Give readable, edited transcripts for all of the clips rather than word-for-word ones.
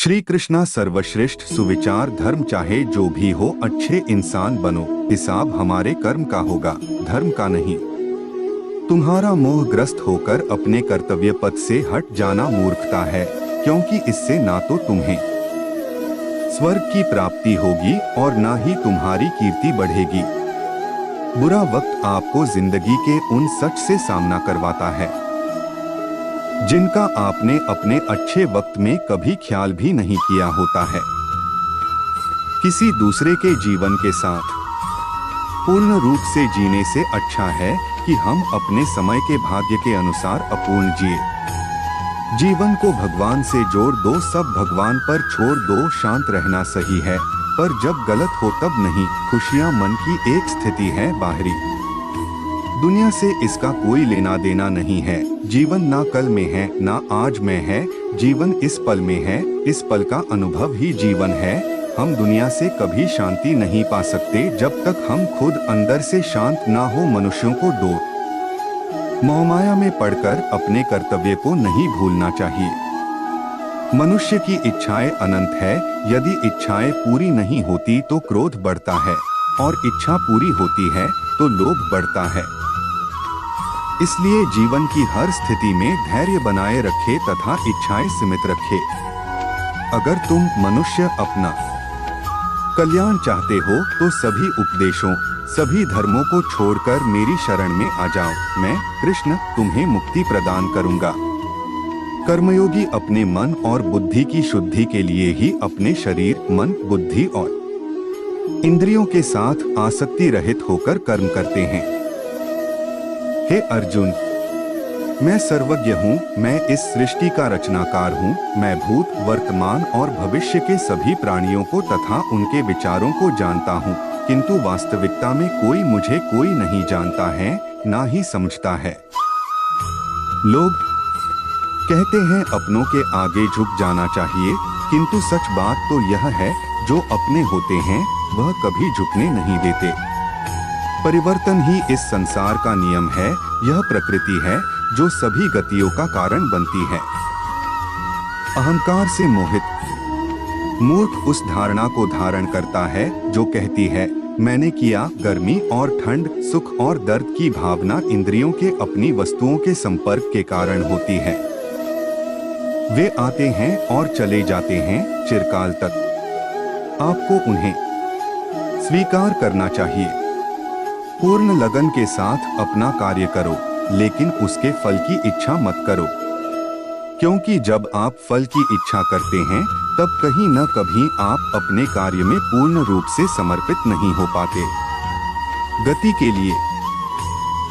श्री कृष्णा सर्वश्रेष्ठ सुविचार धर्म चाहे जो भी हो अच्छे इंसान बनो, हिसाब हमारे कर्म का होगा, धर्म का नहीं। तुम्हारा मोहग्रस्त होकर अपने कर्तव्य पथ से हट जाना मूर्खता है, क्योंकि इससे ना तो तुम्हें स्वर्ग की प्राप्ति होगी और ना ही तुम्हारी कीर्ति बढ़ेगी। बुरा वक्त आपको जिंदगी के उन सच से सामना करवाता है जिनका आपने अपने अच्छे वक्त में कभी ख्याल भी नहीं किया होता है। किसी दूसरे के जीवन के साथ पूर्ण रूप से जीने से अच्छा है कि हम अपने समय के भाग्य के अनुसार अपूर्ण जिए। जीवन को भगवान से जोड़ दो, सब भगवान पर छोड़ दो। शांत रहना सही है, पर जब गलत हो तब नहीं। खुशियां मन की एक स्थिति है बाहरी, दुनिया से इसका कोई लेना देना नहीं है। जीवन ना कल में है ना आज में है, जीवन इस पल में है, इस पल का अनुभव ही जीवन है। हम दुनिया से कभी शांति नहीं पा सकते जब तक हम खुद अंदर से शांत ना हो। मनुष्यों को दो मोहमाया में पड़कर अपने कर्तव्य को नहीं भूलना चाहिए। मनुष्य की इच्छाएं अनंत है, यदि इच्छाएं पूरी नहीं होती तो क्रोध बढ़ता है, और इच्छा पूरी होती है तो लोभ बढ़ता है। इसलिए जीवन की हर स्थिति में धैर्य बनाए रखे तथा इच्छाएं सीमित रखे। अगर तुम मनुष्य अपना कल्याण चाहते हो तो सभी उपदेशों, सभी धर्मों को छोड़कर मेरी शरण में आ जाओ। मैं कृष्ण तुम्हें मुक्ति प्रदान करूंगा। कर्मयोगी अपने मन और बुद्धि की शुद्धि के लिए ही अपने शरीर, मन, बुद्धि और इंद्रियों के साथ आसक्ति रहित होकर कर्म करते हैं। हे अर्जुन, मैं सर्वज्ञ हूँ, मैं इस सृष्टि का रचनाकार हूँ। मैं भूत, वर्तमान और भविष्य के सभी प्राणियों को तथा उनके विचारों को जानता हूँ, किंतु वास्तविकता में कोई नहीं जानता है, ना ही समझता है। लोग कहते हैं अपनों के आगे झुक जाना चाहिए, किंतु सच बात तो यह है, जो अपने होते हैं वह कभी झुकने नहीं देते। परिवर्तन ही इस संसार का नियम है। यह प्रकृति है जो सभी गतियों का कारण बनती है। अहंकार से मोहित मूर्ख उस धारणा को धारण करता है जो कहती है मैंने किया। गर्मी और ठंड, सुख और दर्द की भावना इंद्रियों के अपनी वस्तुओं के संपर्क के कारण होती है। वे आते हैं और चले जाते हैं चिरकाल तक। आपको उन्हें स्वीकार करना चाहिए। पूर्ण लगन के साथ अपना कार्य करो, लेकिन उसके फल की इच्छा मत करो, क्योंकि जब आप फल की इच्छा करते हैं तब कहीं न कभी आप अपने कार्य में पूर्ण रूप से समर्पित नहीं हो पाते। गति के लिए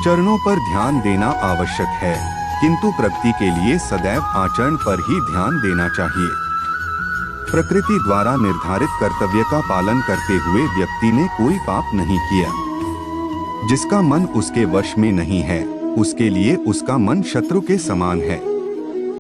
चरणों पर ध्यान देना आवश्यक है, किंतु प्रगति के लिए सदैव आचरण पर ही ध्यान देना चाहिए। प्रकृति द्वारा निर्धारित कर्तव्य का पालन करते हुए व्यक्ति ने कोई पाप नहीं किया। जिसका मन उसके वश में नहीं है, उसके लिए उसका मन शत्रु के समान है।